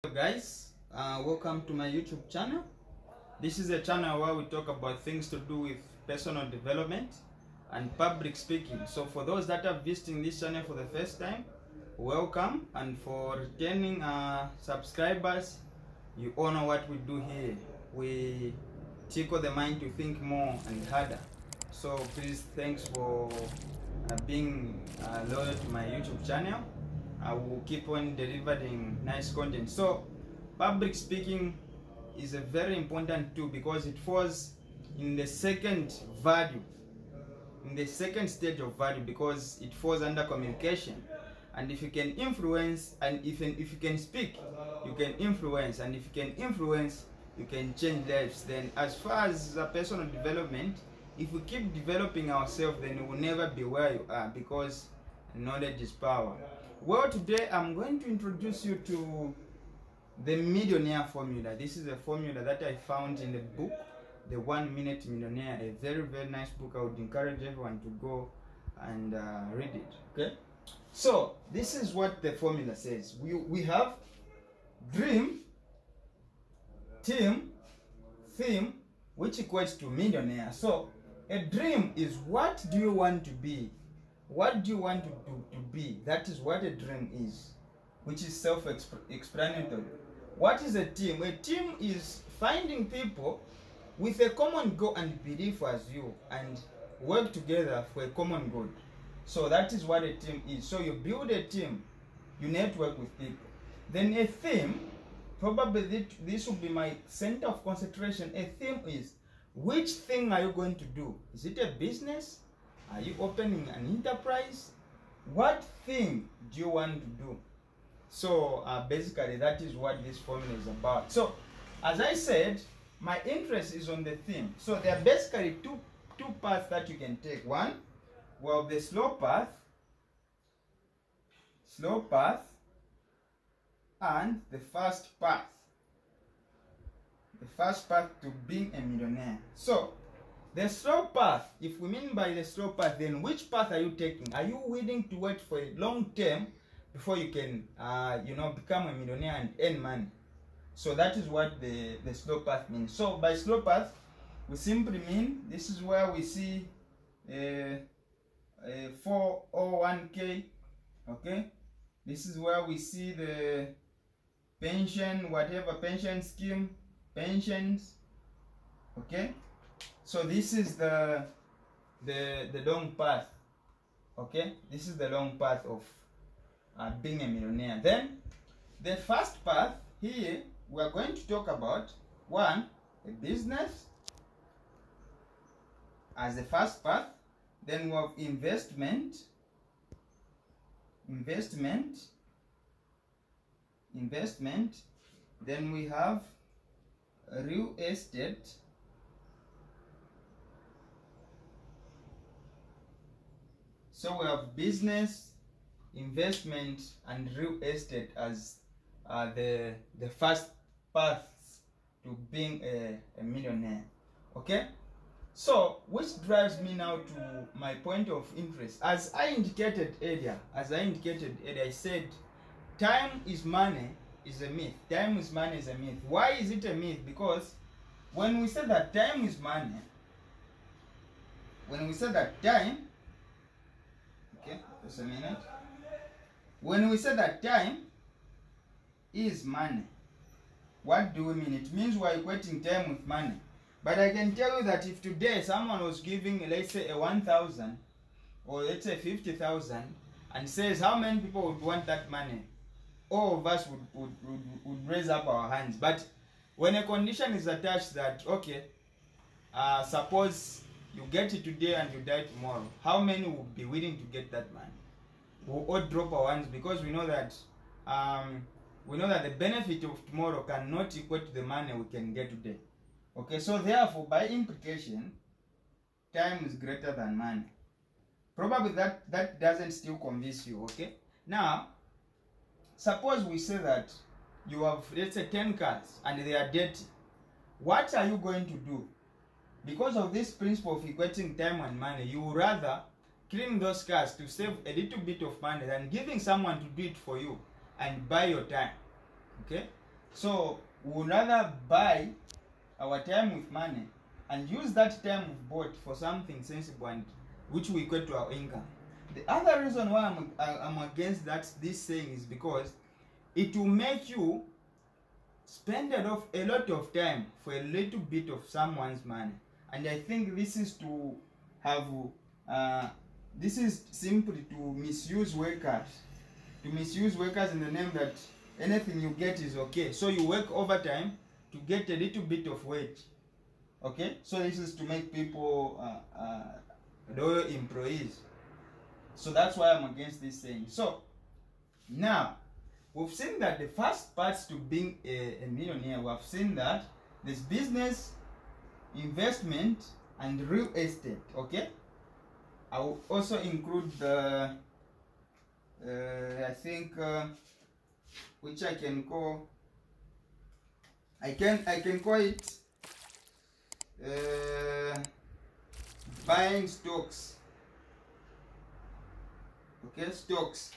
Hello guys, welcome to my YouTube channel. This is a channel where we talk about things to do with personal development and public speaking. So for those that are visiting this channel for the first time, welcome, and for returning subscribers, you all know what we do here. We tickle the mind to think more and harder. So please, thanks for being loyal to my YouTube channel. I will keep on delivering nice content. So public speaking is a very important tool because it falls in the second value, in the second stage of value, because it falls under communication. And if you can influence, and if you can speak, you can influence, and if you can influence, you can change lives. Then as far as personal development, if we keep developing ourselves, then we will never be where you are, because knowledge is power. Well, today I'm going to introduce you to the Millionaire formula. This is a formula that I found in the book, The 1 Minute Millionaire, a very, very nice book. I would encourage everyone to go and read it. Okay? So, this is what the formula says. We have dream, team, theme, which equates to millionaire. So, a dream is, what do you want to be? What do you want to be? That is what a dream is, which is self-explanatory. What is a team? A team is finding people with a common goal and belief as you, and work together for a common good. So that is what a team is. So you build a team, you network with people. Then a theme, probably this will be my center of concentration. A theme is, which thing are you going to do? Is it a business? Are you opening an enterprise? What thing do you want to do? So basically that is what this formula is about. So as I said, my interest is on the theme. So there are basically two paths that you can take. One, well, the slow path, and the fast path. The fast path to being a millionaire. So the slow path, if we mean by the slow path, then which path are you taking? Are you willing to wait for a long term before you can, become a millionaire and earn money? So that is what the slow path means. So by slow path, we simply mean, this is where we see a 401k, okay? This is where we see the pension, whatever pension scheme, pensions, okay? So this is the long path, okay? This is the long path of being a millionaire. Then the first path here, we are going to talk about, one, a business as the first path. Then we have investment. Then we have real estate. So we have business, investment, and real estate as the first paths to being a millionaire. Okay? So, which drives me now to my point of interest. As I indicated earlier, I said time is money is a myth. Time is money is a myth. Why is it a myth? Because when we say that time is money, okay, just a minute. When we say that time is money, what do we mean? It means we are equating time with money. But I can tell you that if today someone was giving, let's say, a 1,000 or let's say 50,000 and says how many people would want that money, all of us would raise up our hands. But when a condition is attached that, okay, suppose you get it today and you die tomorrow, how many would be willing to get that money? We'll all drop our hands, because we know that the benefit of tomorrow cannot equal to the money we can get today. Okay, so therefore, by implication, time is greater than money. Probably that doesn't still convince you. Okay, now suppose we say that you have, let's say, 10 cars and they are dirty. What are you going to do? Because of this principle of equating time and money, you would rather clean those cars to save a little bit of money than giving someone to do it for you and buy your time. Okay? So we would rather buy our time with money and use that time we've bought for something sensible and which we equate to our income. The other reason why I'm against this saying is because it will make you spend a lot of time for a little bit of someone's money. And I think this is to have this is simply to misuse workers. To misuse workers in the name that anything you get is okay. So you work overtime to get a little bit of wage. Okay? So this is to make people loyal employees. So that's why I'm against this saying. So now we've seen that the first parts to being a millionaire, we've seen that there's business, investment, and real estate. Okay? I will also include the I think which I can call it buying stocks. Okay, stocks,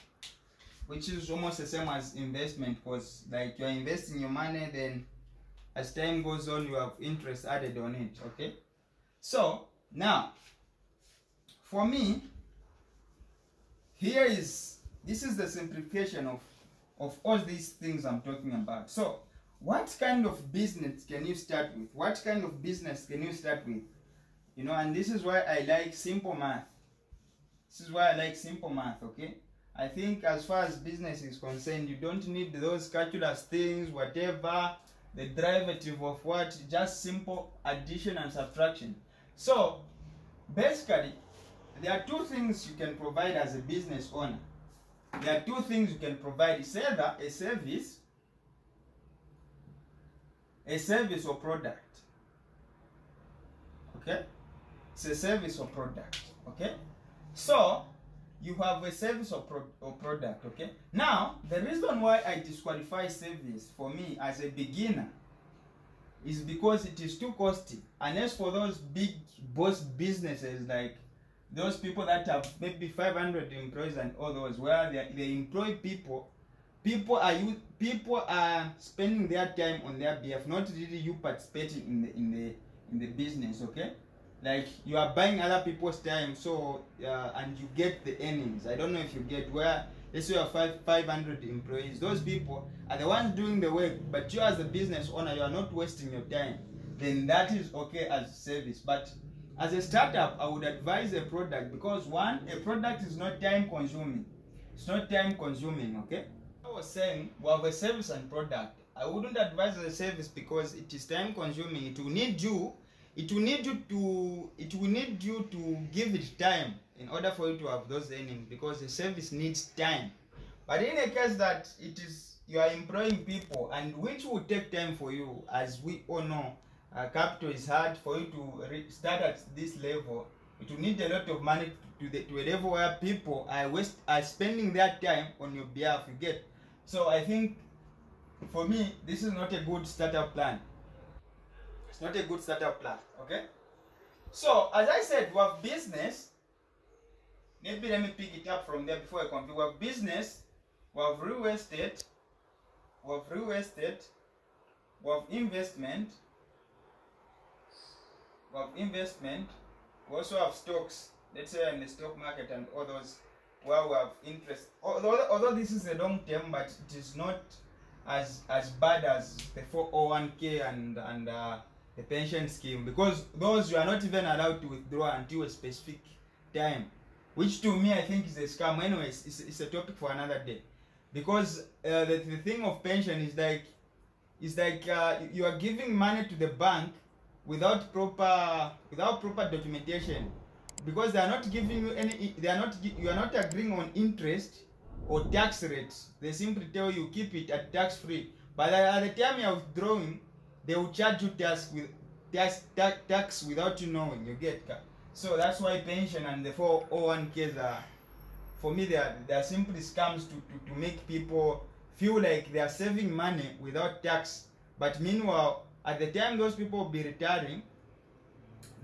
which is almost the same as investment, because like you're investing your money, then as time goes on you have interest added on it. Okay, so now for me, this is the simplification of all these things I'm talking about. So what kind of business can you start with? What kind of business can you start with? You know, and this is why I like simple math. This is why I like simple math, okay? I think as far as business is concerned, you don't need those calculus things, whatever, the derivative of what, just simple addition and subtraction. So basically, there are two things you can provide as a business owner. There are two things you can provide. It's either a service or product. Okay? It's a service or product. Okay? So, you have a service or product. Okay? Now, the reason why I disqualify service for me as a beginner is because it is too costly. Unless for those big boss businesses, like those people that have maybe 500 employees and all those, where they employ people are spending their time on their behalf, not really you participating in the business. Okay, like you are buying other people's time, so and you get the earnings. I don't know if you get, where let's say you have 500 employees. Those people are the ones doing the work, but you as the business owner, you are not wasting your time. Then that is okay as service. But as a startup, I would advise a product, because one, a product is not time consuming. It's not time consuming, okay? I was saying we have a service and product. I wouldn't advise a service because it is time consuming. It will need you to give it time in order for you to have those earnings, because the service needs time. But in a case that you are employing people, and which will take time for you, as we all know, capital is hard for you to start at this level. It will need a lot of money to a level where people are spending their time on your behalf. You get? So I think for me, this is not a good startup plan. It's not a good startup plan. Okay? So as I said, we have business. Maybe let me pick it up from there before I continue. We have business, we have real estate, we have investment. We also have stocks. Let's say in the stock market and others where we have interest. Although this is a long term, but it is not as bad as the 401k and the pension scheme, because those you are not even allowed to withdraw until a specific time, which to me I think is a scam. Anyways, it's a topic for another day, because the thing of pension is like you are giving money to the bank without proper documentation, because they are not giving you any, you are not agreeing on interest or tax rates. They simply tell you keep it at tax free, but at the time you are withdrawing, they will charge you tax without you knowing. You get? So that's why pension and the 401ks are, for me, they are simply scams to make people feel like they are saving money without tax. But meanwhile, at the time those people will be retiring,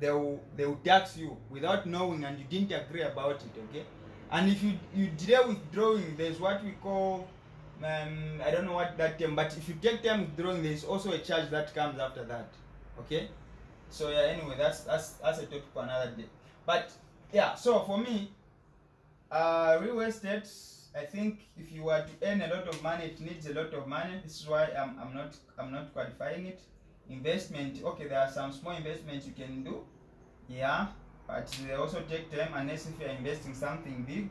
they will tax you without knowing, and you didn't agree about it. Okay? And if you delay withdrawing, there's what we call I don't know what that term, but if you take time withdrawing, there is also a charge that comes after that. Okay, so yeah, anyway, that's a topic for another day. But yeah, so for me, real estate, I think if you were to earn a lot of money, it needs a lot of money. This is why I'm not qualifying it. Investment, okay, there are some small investments you can do, yeah, but they also take time unless if you're investing something big,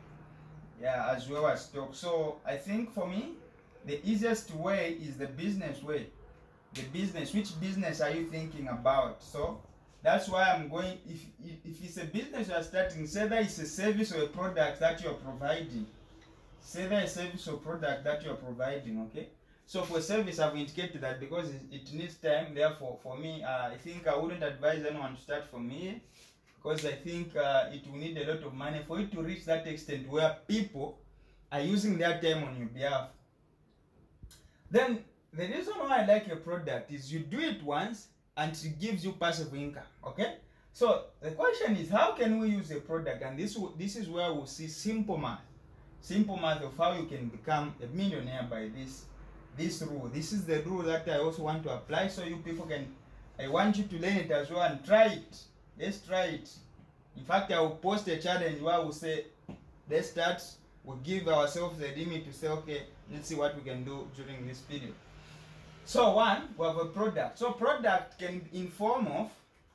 yeah, as well as stock. So I think for me, the easiest way is the business way. The business, which business are you thinking about? So that's why I'm going, if it's a business you are starting, say that it's a service or a product that you're providing. Say that a service or product that you're providing, okay? So for service, I've indicated that because it needs time. Therefore, for me, I think I wouldn't advise anyone to start from here, because I think it will need a lot of money for it to reach that extent where people are using their time on your behalf. Then the reason why I like a product is you do it once and it gives you passive income, okay? So the question is, how can we use a product? And this is where we'll see simple math of how you can become a millionaire by this rule. This is the rule that I also want to apply, so you people can, I want you to learn it as well and try it. Let's try it. In fact, I will post a challenge where we'll say, let's start, we'll give ourselves a limit to say, okay, let's see what we can do during this period. So one, we have a product. So product can in form of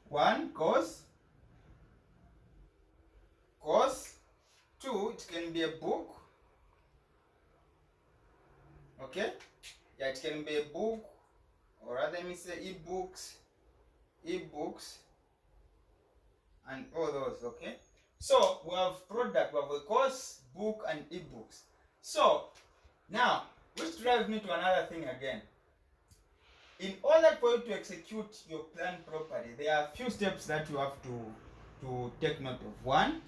one, course. Two, it can be a book. Okay? Yeah, it can be a book, or rather let me say ebooks, and all those, okay? So we have product, we have a course, book, and ebooks. So now, which drives me to another thing again. In order for you to execute your plan properly, there are a few steps that you have to take note of. One,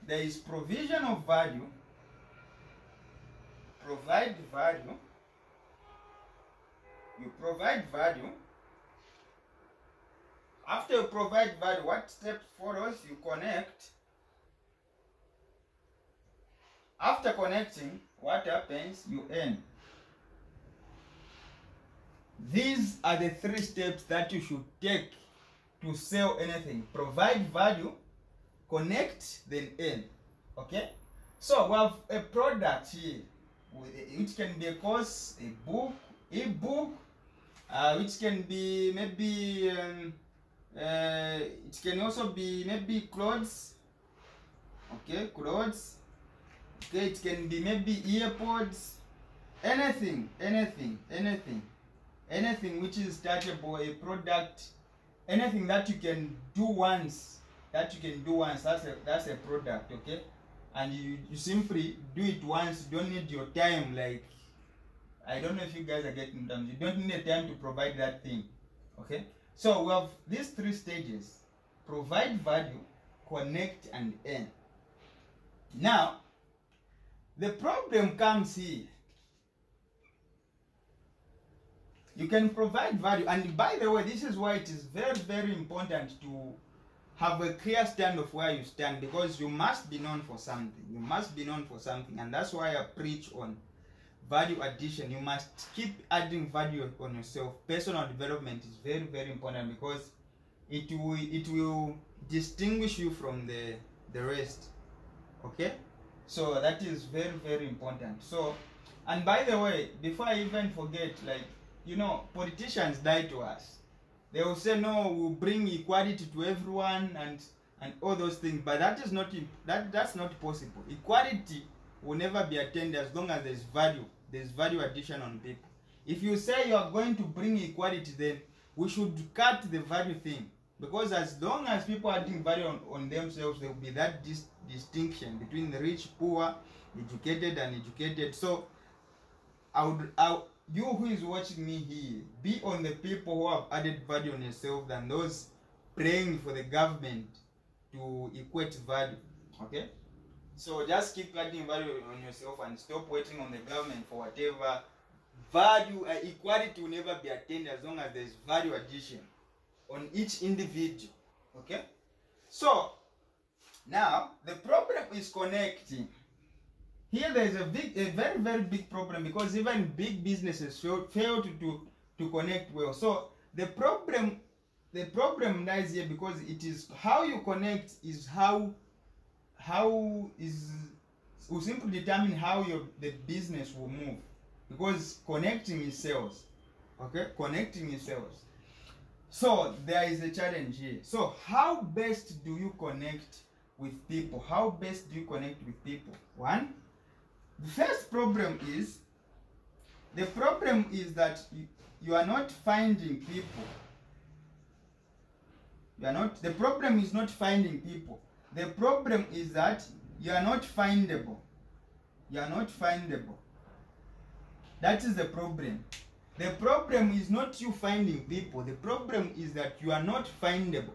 there is provision of value. Provide value. You provide value. After you provide value, what step follows? You connect. After connecting, what happens? You earn. These are the three steps that you should take to sell anything. Provide value, connect, then earn. Okay? So we have a product here, which can be a course, a book, ebook, which can be maybe, it can also be maybe clothes. Okay, clothes. Okay, it can be maybe earpods. Anything which is touchable, a product, anything that you can do once, that's a product, okay? And you simply do it once. You don't need your time, like, I don't know if you guys are getting them. You don't need time to provide that thing, okay? So we have these three stages: provide value, connect, and earn. Now, the problem comes here. You can provide value, and by the way, this is why it is very, very important to have a clear stand of where you stand, because you must be known for something. You must be known for something, and that's why I preach on value addition. You must keep adding value on yourself. Personal development is very, very important, because it will distinguish you from the rest. Okay, so that is very, very important. So, and by the way, before I even forget, like, you know, politicians lie to us. They will say, no, we'll bring equality to everyone and all those things, but that is not, that's not possible. Equality will never be attained as long as there's value addition on people. If you say you are going to bring equality, then we should cut the value thing, because as long as people are adding value on themselves, there will be that distinction between the rich, poor, educated, and educated. So you who is watching me here, be on the people who have added value on yourself than those praying for the government to equate value. Okay? So just keep adding value on yourself and stop waiting on the government for whatever value. Equality will never be attained as long as there is value addition on each individual. Okay? So now the problem is connecting. here there is a very, very big problem, because even big businesses fail to connect well. So the problem lies here, because it is how you connect is will simply determine how the business will move, because connecting is sales. Okay, connecting is sales. So there is a challenge here. So how best do you connect with people? How best do you connect with people? One, the first problem is that you are not finding people. The problem is not finding people. The problem is that you are not findable. You are not findable. That is the problem. The problem is not you finding people. The problem is that you are not findable.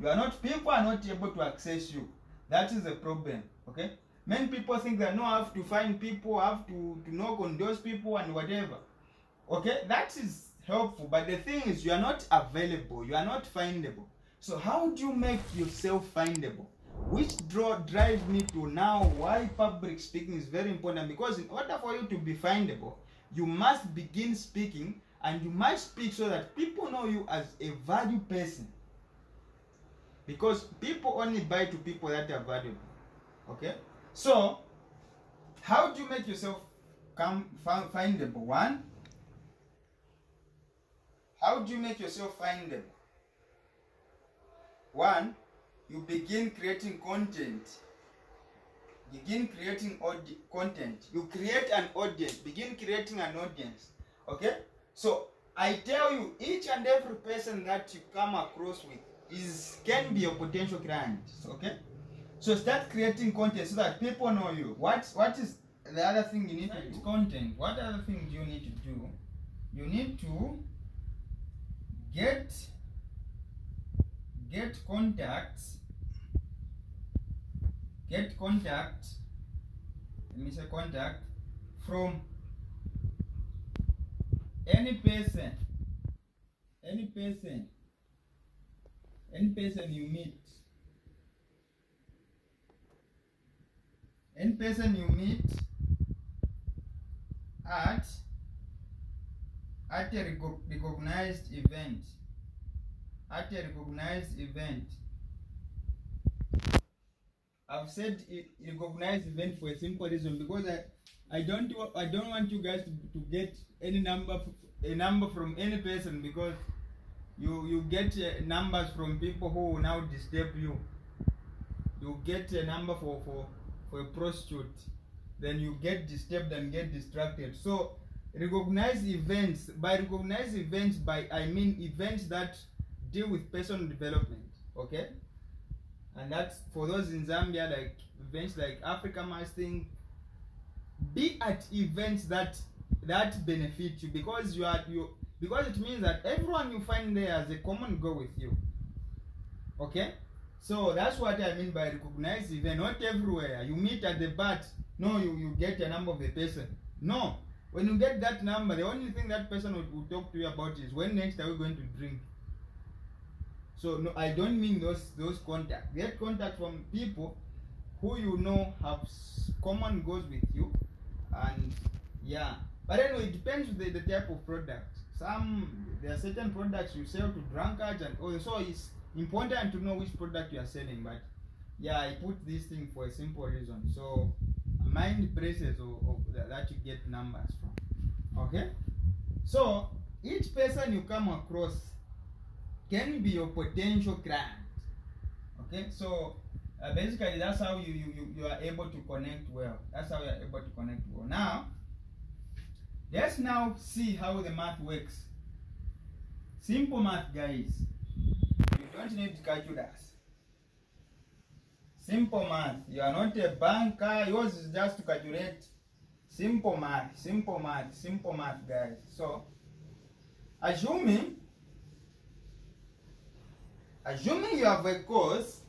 People are not able to access you. That is the problem. Okay? Many people think that no, I have to find people, I have to knock on those people and whatever. Okay? That is helpful. But the thing is, you are not available. You are not findable. So how do you make yourself findable? Which drives me to now why public speaking is very important. Because in order for you to be findable, you must begin speaking, and you must speak so that people know you as a valued person. Because people only buy to people that are valuable. Okay? So, how do you make yourself findable? One, how do you make yourself findable? One, you begin creating content. Begin creating content. You create an audience. Begin creating an audience. Okay? So, I tell you, each and every person that you come across with can be a potential client. Okay? So, start creating content so that people know you. What is the other thing you need to do? Content. What other thing do you need to do? You need to get contacts. Get contact. Let me say contact from any person you meet. Any person you meet at a recognized event. At a recognized event. I've said recognized event for a simple reason, because I don't want you guys to get any number from any person, because you get numbers from people who will now disturb you. You get a number for a prostitute, then you get disturbed and get distracted. So recognized events, I mean events that deal with personal development. Okay? And that's for those in Zambia, like events like Africa Masting. Be at events that benefit you, because because it means that everyone you find there has a common goal with you. Okay? So that's what I mean by recognized event. Not everywhere. You meet at the bat, no, you get a number of the person. No. When you get that number, the only thing that person will talk to you about is when next are we going to drink. So no, I don't mean those contacts. Get contact from people who you know have common goals with you, and yeah. But anyway, it depends on the type of product. There are certain products you sell to drunkards and all. So it's important to know which product you are selling. But yeah, I put this thing for a simple reason. So mind places that you get numbers from. Okay. So each person you come across can be your potential client. Okay, so basically that's how you are able to connect well. That's how you are able to connect well. Now, let's now see how the math works. Simple math, guys. You don't need calculus. Simple math. You are not a banker. Yours is just to calculate. Simple math, guys. So, assuming you have a course,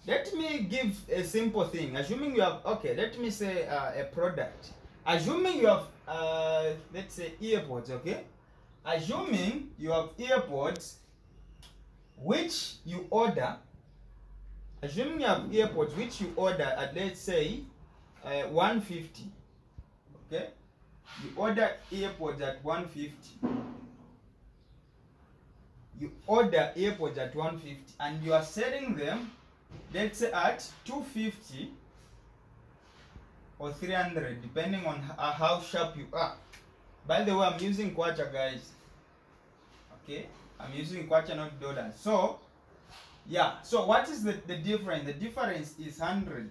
let me give a simple thing. Assuming you have, okay, let me say a product. Assuming you have, let's say earpods, okay? Assuming you have earpods which you order, at, let's say, 150. Okay, you order earpods at 150. You order earpods at 150 and you are selling them, let's say, at 250 or 300, depending on how sharp you are. By the way, I'm using kwacha, guys. Okay, I'm using kwacha, not dollars. So yeah, so what is the difference? The difference is 100.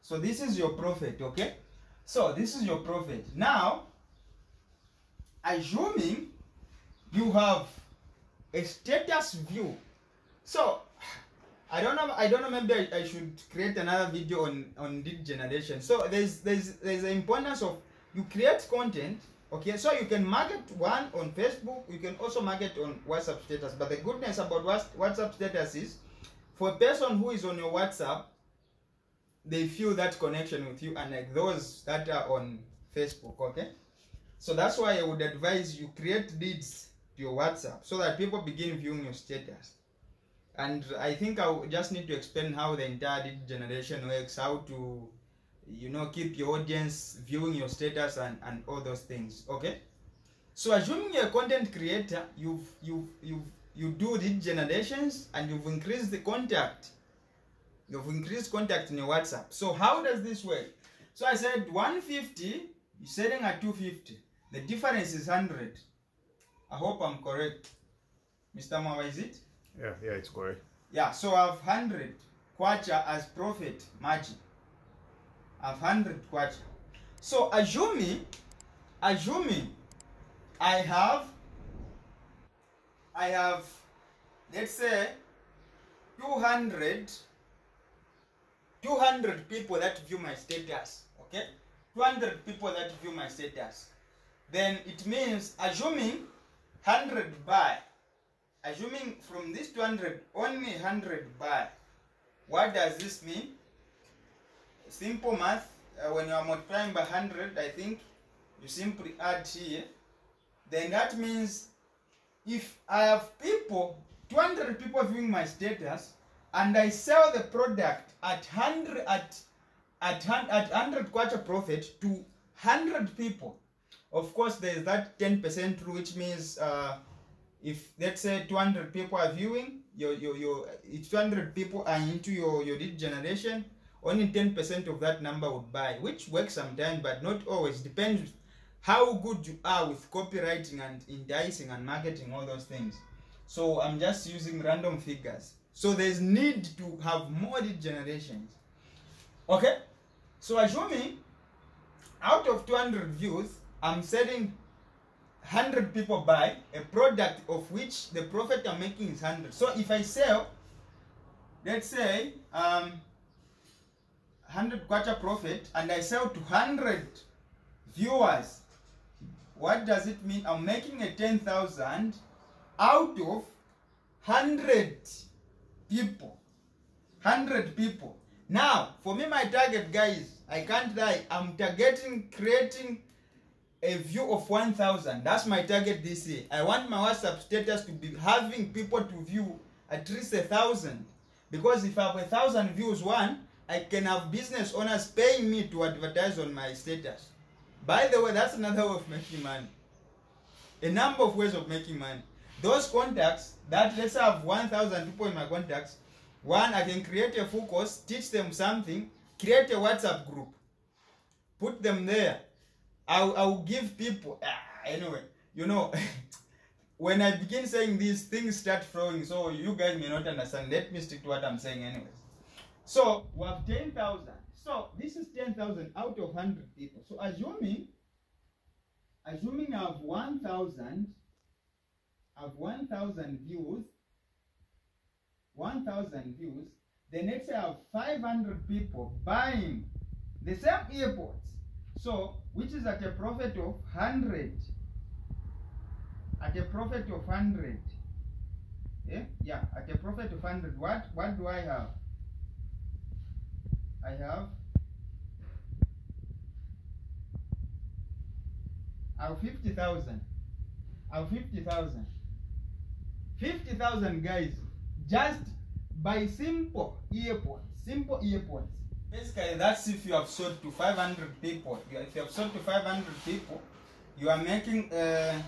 So this is your profit. Okay, so this is your profit. Now, assuming you have a status view. So I don't know, maybe I should create another video on lead generation. So there's the importance of, you create content, okay, so you can market one on Facebook, you can also market on WhatsApp status. But the goodness about WhatsApp status is, for a person who is on your WhatsApp, they feel that connection with you, and like those that are on Facebook. Okay, so that's why I would advise you create leads to your WhatsApp so that people begin viewing your status. And I think I just need to explain how the entire lead generation works, how to, you know, keep your audience viewing your status and all those things. Okay, so assuming you're a content creator, you do lead generations and you've increased the contact. You've increased contact in your WhatsApp. So how does this work? So I said 150, you're selling at 250. The difference is 100. I hope I'm correct. Mr. Mawa, is it? Yeah, it's correct. Yeah, so I have 100 kwacha as profit margin. I have 100 kwacha. So assuming I have, let's say 200 people that view my status. Okay, 200 people that view my status. Then it means, assuming 100 buy. Assuming from this 200, only 100 buy. What does this mean? Simple math. When you are multiplying by 100, I think you simply add here. Then that means if I have people, 200 people viewing my status, and I sell the product at 100 kwacha profit to 100 people, of course there is that 10% rule, which means if let's say 200 people are viewing, it's 200 people are into your lead generation, only 10% of that number would buy, which works sometimes but not always. Depends how good you are with copywriting and enticing and marketing, all those things. So I'm just using random figures. So there's need to have more lead generations. Okay, so assuming out of 200 views, I'm selling 100 people buy a product of which the profit I'm making is 100. So if I sell, let's say 100 kwacha profit, and I sell to 100 viewers, what does it mean? I'm making a 10,000 out of 100 people. 100 people. Now, for me, my target, guys, I can't lie, I'm targeting creating a view of 1,000. That's my target this year. I want my WhatsApp status to be having people to view at least 1,000. Because if I have 1,000 views, I can have business owners paying me to advertise on my status. By the way, that's another way of making money. A number of ways of making money. Those contacts, that let's say I have 1,000 people in my contacts, I can create a full course, teach them something, create a WhatsApp group, put them there. I'll give people, anyway, you know, when I begin saying these things start flowing, so you guys may not understand. Let me stick to what I'm saying anyways. So we have 10,000. So this is 10,000 out of 100 people. So assuming I have 1,000 views, then let's say I have 500 people buying the same earpods. So, which is at a profit of 100. At a profit of 100. Yeah, at a profit of 100. What do I have? I have 50,000. 50,000 guys, just by simple earpods. Basically, that's if you have sold to 500 people. If you have sold to 500 people, you are making a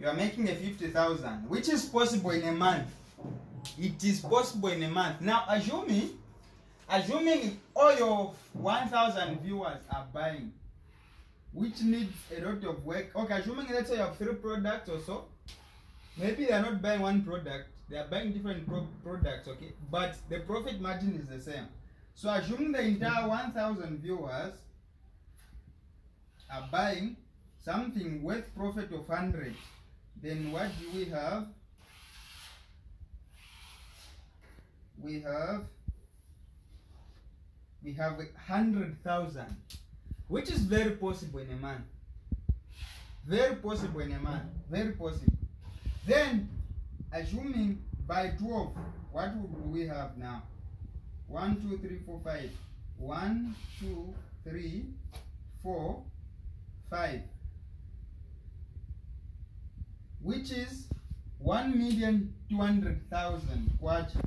50,000, which is possible in a month. It is possible in a month. Now, assuming all your 1,000 viewers are buying, which needs a lot of work. Okay, assuming let's say you have 3 products or so, maybe they are not buying one product, they are buying different products, okay, but the profit margin is the same. So assuming the entire 1,000 viewers are buying something worth profit of 100, then what do we have? We have 100,000, which is very possible in a month. Very possible in a month. Very possible. Then, assuming by 12, what would we have now? 1, 2, 3, 4, 5. 1, 2, 3, 4, 5. Which is 1,200,000 kwacha.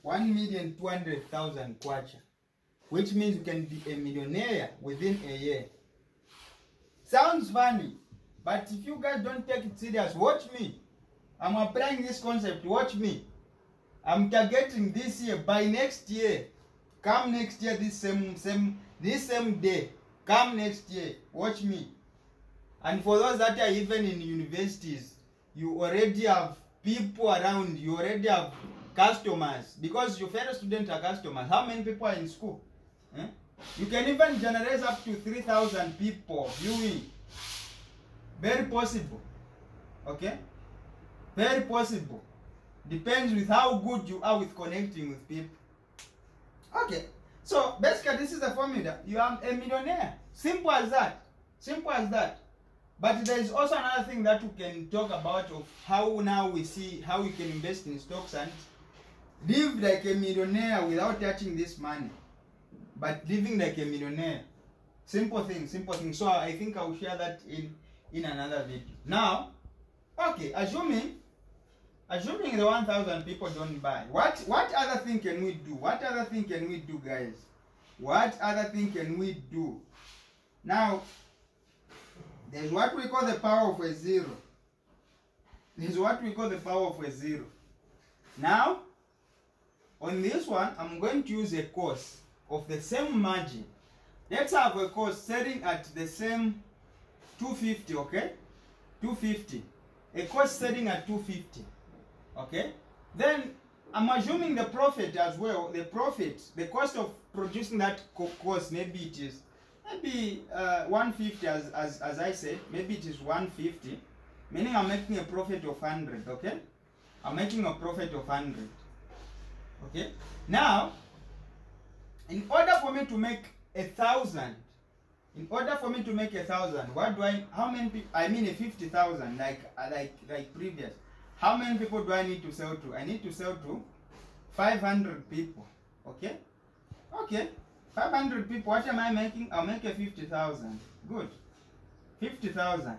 1,200,000 kwacha. Which means you can be a millionaire within a year. Sounds funny, but if you guys don't take it serious, watch me. I'm applying this concept, watch me. I'm targeting this year, by next year. Come next year, this same day. Come next year, watch me. And for those that are even in universities, you already have people around, you already have customers, because your fellow students are customers. How many people are in school? You can even generate up to 3,000 people viewing. Very possible. Okay? Very possible. Depends with how good you are with connecting with people. Okay. So basically this is the formula. You are a millionaire. Simple as that. Simple as that. But there is also another thing that we can talk about, of how now we see how we can invest in stocks and live like a millionaire without touching this money, but living like a millionaire. Simple thing, simple thing. So I think I will share that in another video. Now, okay, assuming the 1,000 people don't buy, what other thing can we do? What other thing can we do, guys? What other thing can we do? Now, there's what we call the power of a zero. There's what we call the power of a zero. Now, on this one, I'm going to use a course of the same margin. Let's have a course selling at the same 250, okay? 250. A course selling at 250, okay? Then I'm assuming the profit as well. The profit, the cost of producing that course, maybe it is 150 as I said. Maybe it is 150, meaning I'm making a profit of 100, okay? I'm making a profit of 100. Okay. Now, in order for me to make 1,000, what do I? How many people? I mean, a 50,000, like previous. How many people do I need to sell to? I need to sell to 500 people. Okay. Okay. 500 people. What am I making? I'll make a 50,000. Good. 50,000.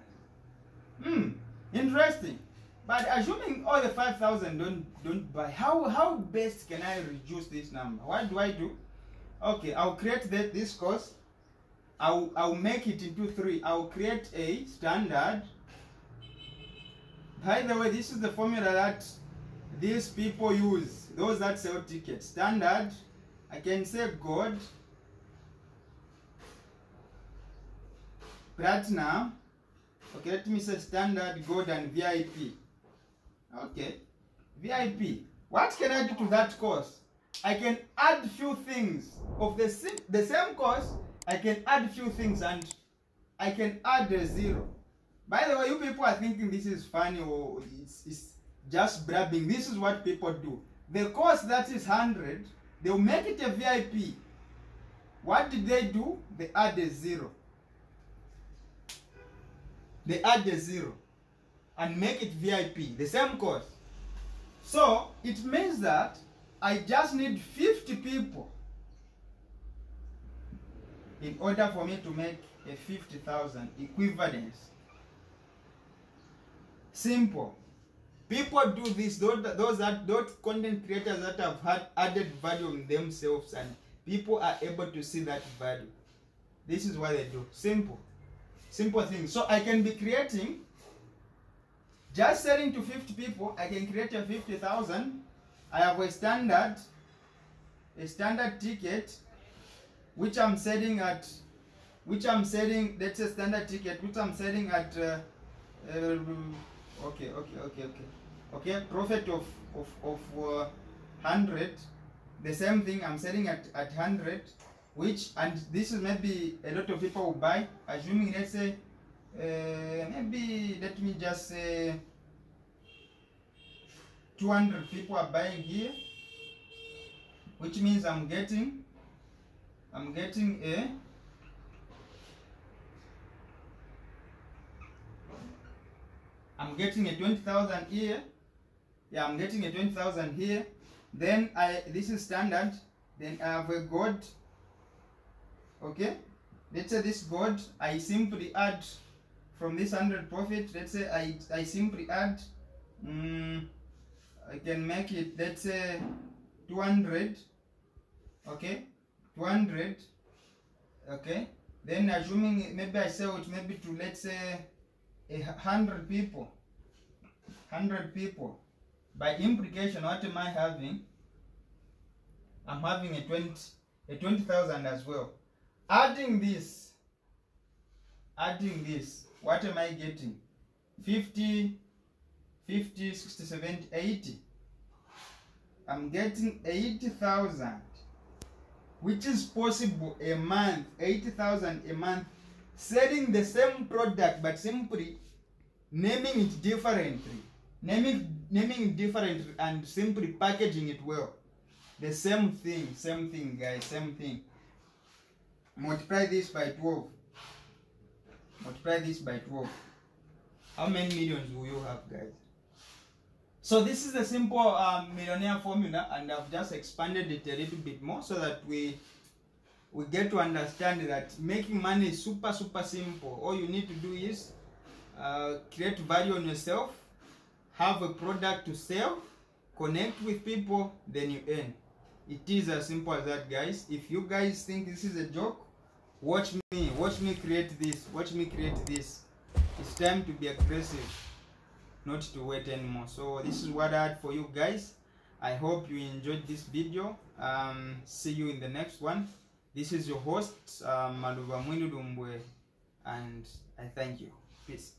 Interesting. But assuming all the 5,000 don't buy, how best can I reduce this number? What do I do? Okay, I'll create this course. I'll make it into 3. I'll create a standard. By the way, this is the formula that these people use, those that sell tickets. Standard, I can say gold, platinum. Okay, let me say standard, gold, and VIP. Okay, VIP. What can I do to that course? I can add few things of the same course. I can add few things, and I can add a 0. By the way, you people are thinking this is funny or it's just blabbing. This is what people do. The course that is 100, they'll make it a VIP. What did they do? They add a 0. They add a 0 and make it VIP, the same course. So it means that I just need 50 people in order for me to make a 50,000 equivalence. Simple. People do this, those content creators that have had added value in themselves, and people are able to see that value. This is what they do. Simple thing. So I can be creating, just selling to 50 people, I can create a 50,000. I have a standard ticket, which I'm selling at, let's say standard ticket, which I'm selling at, okay, profit of 100. The same thing I'm selling at 100, which, and this is maybe a lot of people will buy, assuming, let's say, maybe, let me just say 200 people are buying here, which means I'm getting a I'm getting a 20,000 here. Yeah, I'm getting a 20,000 here. Then this is standard. Then I have a gold. Okay, let's say this gold, I simply add from this 100 profit. Let's say I simply add. I can make it, let's say 200. Okay, 200. Okay, then assuming maybe I sell it maybe to, let's say, 100 people. 100 people. By implication, what am I having? I'm having a 20,000 as well. Adding this, what am I getting? 50, 60, 70, 80. I'm getting 80,000, which is possible a month. 80,000 a month, selling the same product but simply naming it differently. Naming it differently and simply packaging it well. The same thing, guys, same thing. Multiply this by 12. Multiply this by 12. How many millions will you have, guys? So this is the simple millionaire formula, and I've just expanded it a little bit more so that we get to understand that making money is super simple. All you need to do is create value on yourself, have a product to sell, connect with people, then you earn. It is as simple as that, guys. If you guys think this is a joke, watch me create this. It's time to be aggressive, not to wait anymore. So this is what I had for you guys. I hope you enjoyed this video. See you in the next one. This is your host, Maluva Mwinudumbwe, and I thank you. Peace.